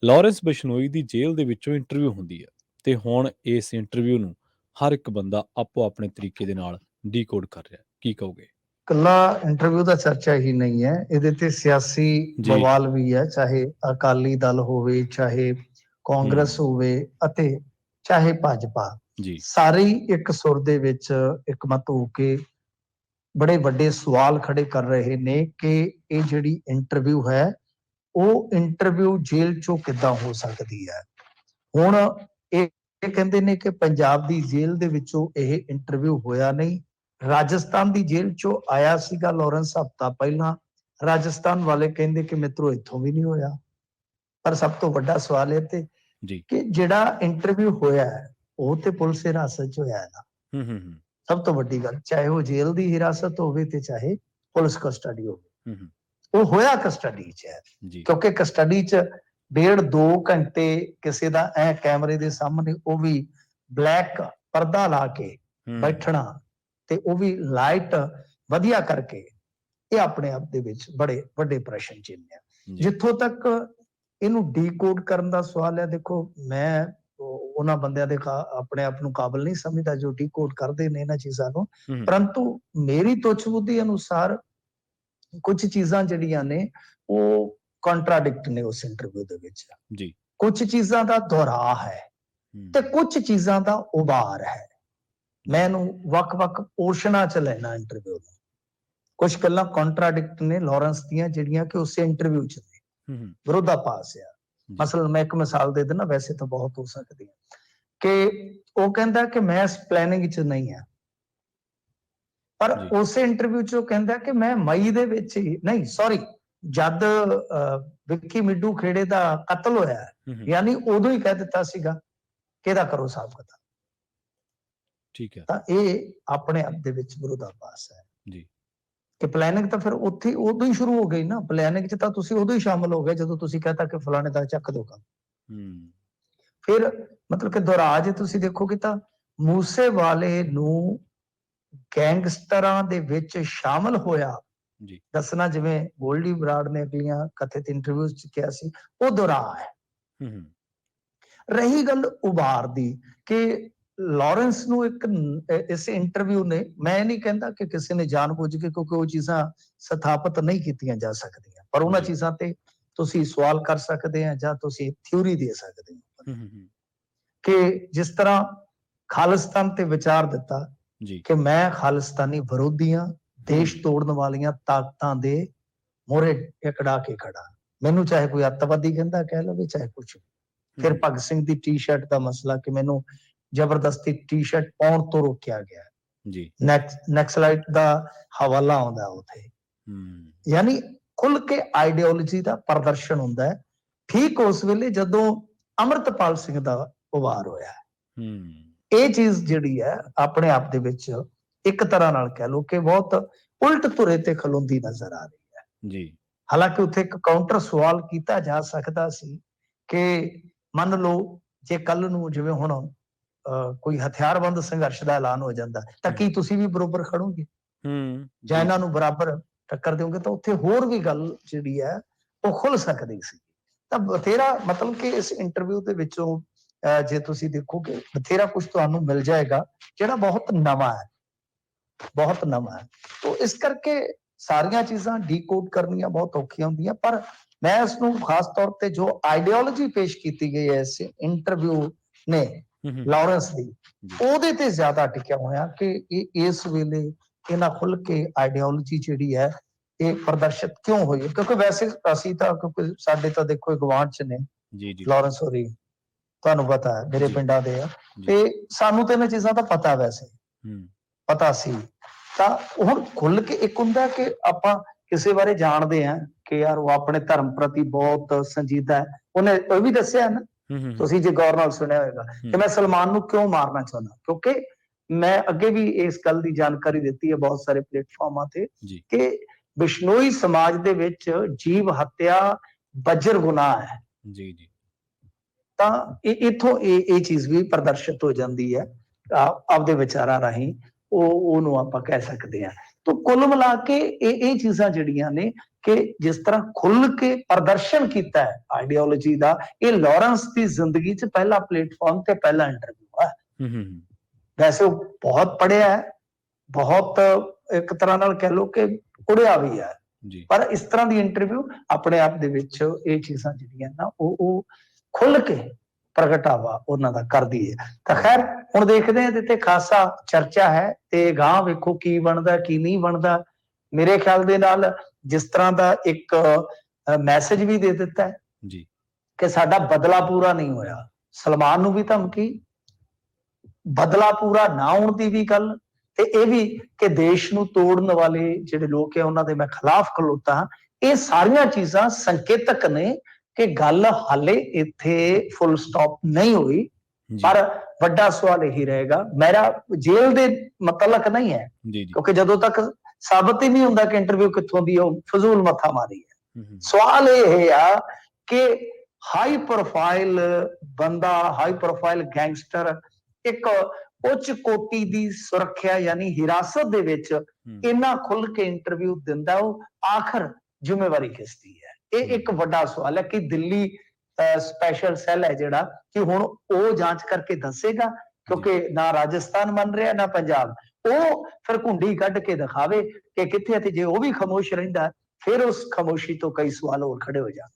Lawrence Bishnoi ਦੀ ਜੇਲ੍ਹ ਦੇ ਵਿੱਚੋਂ interview ਹੁੰਦੀ ਹੈ ਤੇ ਹੁਣ ਇਸ ਇੰਟਰਵਿਊ ਨੂੰ ਹਰ ਇੱਕ ਬੰਦਾ ਆਪੋ ਆਪਣੇ ਤਰੀਕੇ ਦੇ ਨਾਲ ਡੀਕੋਡ ਕਰ ਰਿਹਾ। ਕੀ ਕਹੋਗੇ? ਕੱਲਾ ਇੰਟਰਵਿਊ ਦਾ ਚਰਚਾ ਹੀ ਨਹੀਂ ਹੈ, ਇਹਦੇ ਤੇ ਸਿਆਸੀ ਜੀ। ਬਵਾਲ ਵੀ ਹੈ, ਚਾਹੇ ਅਕਾਲੀ ਦਲ ਹੋਵੇ, ਚਾਹੇ ਕਾਂਗਰਸ ਹੋਵੇ ਅਤੇ ਚਾਹੇ ਭਾਜਪਾ, ਜੀ। ਸਾਰੇ ਹੀ ਇੱਕ ਸੁਰ ਦੇ ਵਿੱਚ ਇਕਮਤ ਹੋ ਕੇ ਬੜੇ ਵੱਡੇ ਸਵਾਲ ਖੜੇ ਕਰ ਰਹੇ ਨੇ ਕਿ ਇਹ ਜਿਹੜੀ ਇੰਟਰਵਿਊ ਹੈ ਉਹ ਇੰਟਰਵਿਊ ਜੇਲ੍ਹ ਚੋਂ ਕਿੱਦਾਂ ਹੋ ਸਕਦੀ ਹੈ। ਹੁਣ ਇਹ ਕਹਿੰਦੇ ਨੇ ਕਿ ਪੰਜਾਬ ਦੀ ਜੇਲ੍ਹ ਦੇ ਵਿੱਚੋਂ ਇਹ ਇੰਟਰਵਿਊ ਹੋਇਆ ਨਹੀਂ, ਰਾਜਸਥਾਨ ਦੀ ਜੇਲ੍ਹ ਚੋਂ ਆਇਆ ਸੀਗਾ ਲਾਰੈਂਸ ਹਫ਼ਤਾ ਪਹਿਲਾਂ। ਰਾਜਸਥਾਨ ਵਾਲੇ ਕਹਿੰਦੇ ਕਿ ਮਿੱਤਰੋ ਇੱਥੋਂ ਵੀ ਨਹੀਂ ਹੋਇਆ। ਪਰ ਸਭ ਤੋਂ ਵੱਡਾ ਸਵਾਲ ਇਹ ਤੇ ਜੀ। ਕਿ ਜਿਹੜਾ ਇੰਟਰਵਿਊ ਹੋਇਆ ਉਹ ਤੇ ਪੁਲਿਸ ਹਿਰਾਸਤ 'ਚ ਹੋਇਆ ਹੈ ਨਾ। ਸਭ ਤੋਂ ਵੱਡੀ ਗੱਲ, ਚਾਹੇ ਉਹ ਜੇਲ੍ਹ ਦੀ ਹਿਰਾਸਤ ਹੋਵੇ ਤੇ ਚਾਹੇ ਪੁਲਿਸ ਕਸਟਡੀ ਹੋਵੇ, ਉਹ ਹੋਇਆ ਕਸਟਡੀ 'ਚ ਹੈ। ਕਿਉਂਕਿ ਕਸਟਡੀ 'ਚ 1.5-2 ਘੰਟੇ ਕਿਸੇ ਦਾ ਐ ਕੈਮਰੇ ਦੇ ਸਾਹਮਣੇ, ਉਹ ਵੀ ਬਲੈਕ ਪਰਦਾ ਲਾ ਕੇ ਬੈਠਣਾ ਤੇ ਉਹ ਵੀ ਲਾਈਟ ਵਧੀਆ ਕਰਕੇ, ਇਹ ਆਪਣੇ ਆਪ ਦੇ ਵਿੱਚ ਬੜੇ ਵੱਡੇ ਪ੍ਰਸ਼ਨ ਚਿੰਨ੍ਹ ਹੈ। ਜਿੱਥੋਂ ਤੱਕ ਇਹਨੂੰ ਡੀਕੋਡ ਕਰਨ ਦਾ ਸਵਾਲ ਹੈ, ਦੇਖੋ ਮੈਂ ਉਹਨਾਂ ਬੰਦਿਆਂ ਦੇ ਆਪਣੇ ਆਪ ਨੂੰ ਕਾਬਲ ਨਹੀਂ ਸਮਝਦਾ ਜੋ ਡੀਕੋਡ ਕਰਦੇ ਨੇ ਇਹਨਾਂ ਚੀਜ਼ਾਂ ਨੂੰ, ਪਰੰਤੂ ਮੇਰੀ ਤੁੱਛ ਬੁੱਧੀ ਅਨੁਸਾਰ ਕੁਝ ਚੀਜ਼ਾਂ ਜਿਹੜੀਆਂ ਨੇ ਉਹ ਕੰਟਰਾਡਿਕਟ ਨੇ ਉਸ ਇੰਟਰਵਿਊ ਦੇ ਵਿੱਚ। ਜੀ। ਕੁਝ ਚੀਜ਼ਾਂ ਦਾ ਦੁਹਰਾਅ ਹੈ ਤੇ ਕੁਝ ਚੀਜ਼ਾਂ ਦਾ ਉਭਾਰ ਹੈ। ਮੈਂ ਇਹਨੂੰ ਵੱਖ-ਵੱਖ ਪੋਰਸ਼ਨਾਂ 'ਚ ਲੈਣਾ ਇੰਟਰਵਿਊ ਨੂੰ। ਕੁਝ ਗੱਲਾਂ ਕੰਟਰਾਡਿਕਟ ਨੇ ਲਾਰੈਂਸ ਦੀਆਂ ਜਿਹੜੀਆਂ ਕਿ ਉਸੇ ਇੰਟਰਵਿਊ 'ਚ ਨੇ, ਵਿਰੋਧਾਭਾਸ ਆ। ਮਸਲਨ ਮੈਂ ਇੱਕ ਮਿਸਾਲ ਦੇ ਦਿੰਦਾ, ਵੈਸੇ ਤਾਂ ਬਹੁਤ ਹੋ ਸਕਦੀ ਹੈ, ਕਿ ਉਹ ਕਹਿੰਦਾ ਕਿ ਮੈਂ ਇਸ ਪਲੈਨਿੰਗ 'ਚ ਨਹੀਂ ਆ, ਪਰ ਉਸੇ ਇੰਟਰਵਿਊ 'ਚ ਉਹ ਕਹਿੰਦਾ ਕਿ ਮੈਂ ਮਈ ਦੇ ਵਿੱਚ ਹੀ ਨਹੀਂ, ਸੌਰੀ, ਜਦ ਵਿੱਕੀ ਮਿੱਡੂ ਖੇੜੇ ਦਾ ਕਤਲ ਹੋਇਆ, ਯਾਨੀ ਉਦੋਂ ਹੀ ਕਹਿ ਦਿੱਤਾ ਸੀਗਾ ਕਿ ਇਹਦਾ ਕਰੋ ਹਿਸਾਬ ਕਿਤਾਬ। ਠੀਕ ਹੈ। ਤਾਂ ਇਹ ਆਪਣੇ ਆਪ ਦੇ ਵਿੱਚ ਵਿਰੋਧਾਭਾਸ ਹੈ ਜੀ। ਕਿ ਪਲੈਨਿੰਗ ਤਾਂ ਫਿਰ ਉੱਥੇ ਉਦੋਂ ਹੀ ਸ਼ੁਰੂ ਹੋ ਗਈ ਨਾ। ਪਲੈਨਿੰਗ 'ਚ ਤਾਂ ਤੁਸੀਂ ਉਦੋਂ ਹੀ ਸ਼ਾਮਲ ਹੋ ਗਏ ਜਦੋਂ ਤੁਸੀਂ ਕਹਤਾ ਕਿ ਫਲਾਣੇ ਦਾ ਚੱਕ ਦੋ ਕੰਮ। ਫਿਰ ਮਤਲਬ ਕਿ ਦੁਹਰਾ ਜੇ ਤੁਸੀਂ ਦੇਖੋਗੇ ਤਾਂ ਮੂਸੇਵਾਲੇ ਨੂੰ ਗੈਂਗਸਟਰਾਂ ਦੇ ਵਿੱਚ ਸ਼ਾਮਲ ਹੋਇਆ ਦੱਸਣਾ, ਜਿਵੇਂ ਗੋਲਡੀ ਬਰਾੜ ਨੇ ਅਗਲੀਆਂ ਕਥਿਤ ਇੰਟਰਵਿਊਜ਼ 'ਚ ਕਿਹਾ ਸੀ, ਉਹ ਦੁਹਰਾ ਹੈ। ਰਹੀ ਗੱਲ ਉਭਾਰ ਦੀ ਕਿ ਲਾਰੈਂਸ ਨੂੰ ਇੱਕ ਇਸ ਇੰਟਰਵਿਊ ਨੇ, ਮੈਂ ਨਹੀਂ ਕਹਿੰਦਾ ਕਿ ਕਿਸੇ ਨੇ ਜਾਣਬੁੱਝ ਕੇ, ਕਿਉਂਕਿ ਉਹ ਚੀਜ਼ਾਂ ਸਥਾਪਿਤ ਨਹੀਂ ਕੀਤੀਆਂ ਜਾ ਸਕਦੀਆਂ, ਪਰ ਉਹਨਾਂ ਚੀਜ਼ਾਂ ਤੇ ਤੁਸੀਂ ਸਵਾਲ ਕਰ ਸਕਦੇ ਆ ਜਾਂ ਤੁਸੀਂ ਥਿਊਰੀ ਦੇ ਸਕਦੇ ਹੋ ਕਿ ਜਿਸ ਤਰ੍ਹਾਂ ਖਾਲਿਸਤਾਨ ਤੇ ਵਿਚਾਰ ਦਿੱਤਾ ਕਿ ਮੈਂ ਖਾਲਿਸਤਾਨੀ ਵਿਰੋਧੀ ਹਾਂ, ਦੇਸ਼ ਤੋੜਨ ਵਾਲੀਆਂ ਤਾਕਤਾਂ ਦੇ ਮੋਹਰੇ ਇਕੜਾ ਕੇ ਖੜਾ, ਮੈਨੂੰ ਚਾਹੇ ਕੋਈ ਅੱਤਵਾਦੀ ਕਹਿੰਦਾ ਕਹਿ ਲਵੇ, ਚਾਹੇ ਕੁਛ। ਫਿਰ ਭਗਤ ਸਿੰਘ ਦੀ ਟੀ-ਸ਼ਰਟ ਦਾ ਮਸਲਾ ਕਿ ਮੈਨੂੰ ਜ਼ਬਰਦਸਤੀ ਟੀ-ਸ਼ਰਟ ਪਾਉਣ ਤੋਂ ਰੋਕਿਆ ਗਿਆ, ਨੈਕਸਲਾਈਟ ਦਾ ਹਵਾਲਾ ਆਉਂਦਾ ਉੱਥੇ। ਯਾਨੀ ਖੁੱਲ ਕੇ ਆਈਡੀਓਲੋਜੀ ਦਾ ਪ੍ਰਦਰਸ਼ਨ ਹੁੰਦਾ ਹੈ, ਠੀਕ ਉਸ ਵੇਲੇ ਜਦੋਂ ਅੰਮ੍ਰਿਤਪਾਲ ਸਿੰਘ ਦਾ ਉਭਾਰ ਹੋਇਆ। ਇਹ ਚੀਜ਼ ਜਿਹੜੀ ਹੈ ਆਪਣੇ ਆਪ ਦੇ ਵਿੱਚ ਇੱਕ ਤਰ੍ਹਾਂ ਨਾਲ ਕਹਿ ਲਓ ਕਿ ਬਹੁਤ ਉਲਟ ਧੁਰੇ ਤੇ ਖਲੋਂਦੀ ਨਜ਼ਰ ਆ ਰਹੀ ਹੈ। ਹਾਲਾਂਕਿ ਉੱਥੇ ਇੱਕ ਕਾਊਂਟਰ ਸਵਾਲ ਕੀਤਾ ਜਾ ਸਕਦਾ ਸੀ ਕਿ ਮੰਨ ਲਓ ਜੇ ਕੱਲ ਨੂੰ ਜਿਵੇਂ ਹੁਣ ਕੋਈ ਹਥਿਆਰਬੰਦ ਸੰਘਰਸ਼ ਦਾ ਐਲਾਨ ਹੋ ਜਾਂਦਾ ਤਾਂ ਕੀ ਤੁਸੀਂ ਵੀ ਬਰੋਬਰ ਖੜੋਗੇ ਜਾਂ ਇਹਨਾਂ ਨੂੰ ਬਰਾਬਰ ਟੱਕਰ ਦਿਓਗੇ? ਤਾਂ ਉੱਥੇ ਹੋਰ ਵੀ ਗੱਲ ਜਿਹੜੀ ਹੈ ਉਹ ਖੁੱਲ ਸਕਦੀ ਸੀ। ਤਾਂ ਬਥੇਰਾ ਮਤਲਬ ਕਿ ਇਸ ਇੰਟਰਵਿਊ ਦੇ ਵਿੱਚੋਂ ਜੇ ਤੁਸੀਂ ਦੇਖੋਗੇ ਬਥੇਰਾ ਕੁਝ ਤੁਹਾਨੂੰ ਮਿਲ ਜਾਏਗਾ ਜਿਹੜਾ ਬਹੁਤ ਨਵਾਂ ਹੈ, ਬਹੁਤ ਨਵਾਂ ਹੈ। ਤਾਂ ਇਸ ਕਰਕੇ ਸਾਰੀਆਂ ਚੀਜ਼ਾਂ ਡੀਕੋਡ ਕਰਨੀਆਂ ਬਹੁਤ ਔਖੀਆਂ ਹੁੰਦੀਆਂ, ਪਰ ਮੈਂ ਇਸ ਨੂੰ ਖਾਸ ਤੌਰ ਤੇ ਜੋ ਆਈਡੀਓਲੋਜੀ ਪੇਸ਼ ਕੀਤੀ ਗਈ ਹੈ ਇਸ ਇੰਟਰਵਿਊ ਨੇ ਲਾਰੈਂਸ ਦੀ, ਉਹਦੇ ਤੇ ਜ਼ਿਆਦਾ ਟਿਕਿਆ ਹੋਇਆ ਕਿ ਇਹ ਇਸ ਵੇਲੇ ਇਹਨਾਂ ਖੁੱਲ ਕੇ ਆਈਡੀਓਲੋਜੀ ਜਿਹੜੀ ਹੈ ਇਹ ਪ੍ਰਦਰਸ਼ਿਤ ਕਿਉਂ ਹੋਈ ਹੈ। ਕਿਉਂਕਿ ਵੈਸੇ ਅਸੀਂ ਤਾਂ, ਕਿਉਂਕਿ ਸਾਡੇ ਤਾਂ ਦੇਖੋ ਗਵਾਂਢ ਚ ਨੇ ਲਾਰੈਂਸ ਹੋਰੀ, ਤੁਹਾਨੂੰ ਪਤਾ ਹੈ ਮੇਰੇ ਪਿੰਡਾਂ ਦੇ ਆ, ਤੇ ਸਾਨੂੰ ਤਾਂ ਇਹਨਾਂ ਚੀਜ਼ਾਂ ਦਾ ਪਤਾ, ਵੈਸੇ ਪਤਾ ਸੀ। ਤਾਂ ਹੁਣ ਖੁੱਲ ਕੇ ਇੱਕ ਹੁੰਦਾ ਕਿ ਆਪਾਂ ਕਿਸੇ ਬਾਰੇ ਜਾਣਦੇ ਹਾਂ ਕਿ ਯਾਰ ਉਹ ਆਪਣੇ ਧਰਮ ਪ੍ਰਤੀ ਬਹੁਤ ਸੰਜੀਦਾ ਹੈ। ਉਹਨੇ ਇਹ ਵੀ ਦੱਸਿਆ ਨਾ, ਤੁਸੀਂ ਜੇ ਗੌਰ ਨਾਲ ਸੁਣਿਆ ਹੋਏਗਾ ਕਿ ਮੈਂ ਸਲਮਾਨ ਨੂੰ ਕਿਉਂ ਮਾਰਨਾ ਚਾਹੁੰਦਾ, ਕਿਉਂਕਿ ਮੈਂ ਅੱਗੇ ਵੀ ਇਸ ਗੱਲ ਦੀ ਜਾਣਕਾਰੀ ਦਿੱਤੀ ਹੈ ਬਹੁਤ ਸਾਰੇ ਪਲੇਟਫਾਰਮਾਂ ਤੇ ਕਿ ਬਿਸ਼ਨੋਈ ਸਮਾਜ ਦੇ ਵਿੱਚ ਜੀਵ ਹੱਤਿਆ ਬੱਜਰ ਗੁਨਾਹ ਹੈ। ਤਾਂ ਇੱਥੋਂ ਇਹ ਚੀਜ਼ ਵੀ ਪ੍ਰਦਰਸ਼ਿਤ ਹੋ ਜਾਂਦੀ ਹੈ ਆਪਦੇ ਵਿਚਾਰਾਂ ਰਾਹੀਂ, ਉਹਨੂੰ ਆਪਾਂ ਕਹਿ ਸਕਦੇ ਹਾਂ। तो कुल मिला के ਇਹ ਚੀਜ਼ਾਂ ਜਿਹੜੀਆਂ ਨੇ ਕਿ ਜਿਸ ਤਰ੍ਹਾਂ ਖੁੱਲ ਕੇ ਪ੍ਰਦਰਸ਼ਨ ਕੀਤਾ ਹੈ ਆਈਡੀਓਲੋਜੀ ਦਾ, ਇਹ ਲਾਰੈਂਸ ਦੀ ਜ਼ਿੰਦਗੀ 'ਚ ਪਹਿਲਾ ਪਲੇਟਫਾਰਮ ਤੇ ਪਹਿਲਾ ਇੰਟਰਵਿਊ ਹੈ। ਵੈਸੇ ਉਹ ਬਹੁਤ ਪੜ੍ਹਿਆ ਹੈ, ਬਹੁਤ ਇੱਕ ਤਰ੍ਹਾਂ ਨਾਲ ਕਹਿ ਲਓ ਕਿ ਉੜਿਆ ਵੀ ਹੈ, ਪਰ ਇਸ ਤਰ੍ਹਾਂ ਦੀ ਇੰਟਰਵਿਊ ਆਪਣੇ ਆਪ ਦੇ ਵਿੱਚ ਇਹ ਚੀਜ਼ਾਂ ਜਿਹੜੀਆਂ ਨਾ ਉਹ ਖੁੱਲ ਕੇ ਪ੍ਰਗਟਾਵਾ ਉਹਨਾਂ ਦਾ ਕਰਦੀ ਹੈ। ਤਾਂ ਖੈਰ ਹੁਣ ਦੇਖਦੇ ਹਾਂ, ਇਹਦੇ ਤੇ ਖਾਸਾ ਚਰਚਾ ਹੈ ਤੇ ਗਾਂ ਵੇਖੋ ਕੀ ਬਣਦਾ ਕੀ ਨਹੀਂ ਬਣਦਾ। ਮੇਰੇ ਖਿਆਲ ਦੇ ਨਾਲ ਜਿਸ ਤਰ੍ਹਾਂ ਦਾ ਇੱਕ ਮੈਸੇਜ ਵੀ ਦੇ ਦਿੱਤਾ ਹੈ ਜੀ ਕਿ ਸਾਡਾ ਬਦਲਾ ਪੂਰਾ ਨਹੀਂ ਹੋਇਆ, ਸਲਮਾਨ ਨੂੰ ਵੀ ਧਮਕੀ, ਬਦਲਾ ਪੂਰਾ ਨਾ ਹੋਣ ਦੀ ਵੀ ਗੱਲ, ਤੇ ਇਹ ਵੀ ਕਿ ਦੇਸ਼ ਨੂੰ ਤੋੜਨ ਵਾਲੇ ਜਿਹੜੇ ਲੋਕ ਹੈ ਉਹਨਾਂ ਦੇ ਮੈਂ ਖਿਲਾਫ ਖਲੋਤਾ ਹਾਂ। ਇਹ ਸਾਰੀਆਂ ਚੀਜ਼ਾਂ ਸੰਕੇਤਕ ਨੇ ਕਿ ਗੱਲ ਹਾਲੇ ਇੱਥੇ ਫੁੱਲ ਸਟਾਪ ਨਹੀਂ ਹੋਈ। ਪਰ ਵੱਡਾ ਸਵਾਲ ਇਹੀ ਰਹੇਗਾ, ਮੇਰਾ ਜੇਲ੍ਹ ਦੇ ਮੁਤਲਕ ਨਹੀਂ ਹੈ, ਕਿਉਂਕਿ ਜਦੋਂ ਤੱਕ ਸਾਬਤ ਹੀ ਨਹੀਂ ਹੁੰਦਾ ਕਿ ਇੰਟਰਵਿਊ ਕਿੱਥੋਂ ਦੀ, ਉਹ ਫਜ਼ੂਲ ਮੱਥਾ ਮਾਰੀ ਹੈ। ਸਵਾਲ ਇਹ ਆ ਕਿ ਹਾਈ ਪ੍ਰੋਫਾਈਲ ਬੰਦਾ, ਹਾਈ ਪ੍ਰੋਫਾਈਲ ਗੈਂਗਸਟਰ ਇੱਕ ਉੱਚ ਕੋਟੀ ਦੀ ਸੁਰੱਖਿਆ ਯਾਨੀ ਹਿਰਾਸਤ ਦੇ ਵਿੱਚ ਇੰਨਾ ਖੁੱਲ ਕੇ ਇੰਟਰਵਿਊ ਦਿੰਦਾ, ਉਹ ਆਖਰ ਜ਼ਿੰਮੇਵਾਰੀ ਕਿਸ ਦੀ ਹੈ? ਇਹ ਇੱਕ ਵੱਡਾ ਸਵਾਲ ਹੈ ਕਿ ਦਿੱਲੀ ਸਪੈਸ਼ਲ ਸੈੱਲ ਹੈ ਜਿਹੜਾ, ਕਿ ਹੁਣ ਉਹ ਜਾਂਚ ਕਰਕੇ ਦੱਸੇਗਾ, ਕਿਉਂਕਿ ਨਾ ਰਾਜਸਥਾਨ ਮੰਨ ਰਿਹਾ ਨਾ ਪੰਜਾਬ, ਉਹ ਫਿਰ ਘੁੰਡੀ ਕੱਢ ਕੇ ਦਿਖਾਵੇ ਕਿ ਕਿੱਥੇ, ਤੇ ਜੇ ਉਹ ਵੀ ਖਾਮੋਸ਼ ਰਹਿੰਦਾ ਫਿਰ ਉਸ ਖਾਮੋਸ਼ੀ ਤੋਂ ਕਈ ਸਵਾਲ ਹੋਰ ਖੜੇ ਹੋ ਜਾਣ।